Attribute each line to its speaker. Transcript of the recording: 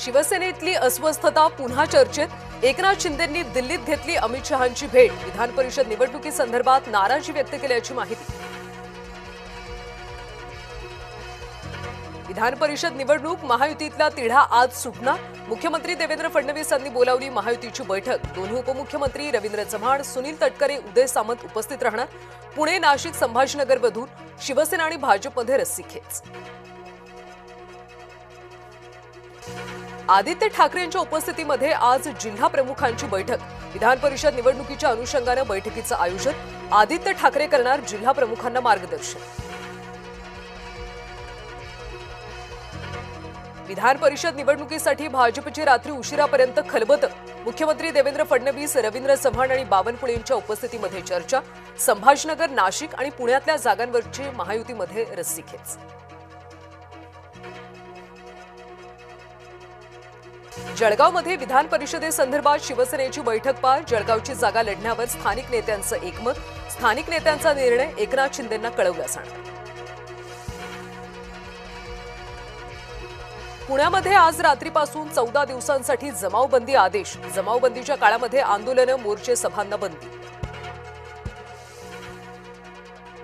Speaker 1: शिवसेनेतली अस्वस्थता पुन्हा चर्चेत। एकनाथ शिंदेंनी दिल्लीत घेतली अमित शहांची भेट। विधान परिषद निवडणुकीसंदर्भात नाराजी व्यक्त केल्याची माहिती। विधान परिषद निवडणूक महायुतीतला तिढा आज सुटणार। मुख्यमंत्री देवेंद्र फडणवीस यांनी बोलावली महायुतीची बैठक। दोन्ही उपमुख्यमंत्री रवींद्र चव्हाण, सुनील तटकरे, उदय सामंत उपस्थित राहणार। पुणे, नाशिक, संभाजीनगरमधून शिवसेना आणि भाजपमध्ये रस्सीखेच। आदित्य ठाकरेंच्या उपस्थितीमध्ये आज जिल्हा प्रमुखांची बैठक। विधान परिषद निवडणुकीच्या अनुषंगाने बैठकीचं आयोजन। आदित्य ठाकरे करणार जिल्हा प्रमुखांना मार्गदर्शन। विधान परिषद निवडणुकीसाठी भाजपची रात्री उशिरापर्यंत खलबत। मुख्यमंत्री देवेंद्र फडणवीस, रवींद्र चव्हाण आणि बावनकुळेंच्या उपस्थितीमध्ये चर्चा। संभाजीनगर, नाशिक आणि पुण्यातल्या जागांवरची महायुतीमध्ये रस्सीखेच। जळगावमध्ये विधान परिषदेसंदर्भात शिवसेनेची बैठक पार। जळगावची जागा लढण्यावर स्थानिक नेत्यांचं एकमत। स्थानिक नेत्यांचा निर्णय एकनाथ शिंदेंना कळवला जाणार। पुण्यामध्ये आज रात्रीपासून 14 दिवसांसाठी जमावबंदी आदेश। जमावबंदीच्या काळामध्ये आंदोलनं, मोर्चे, सभांना बंदी।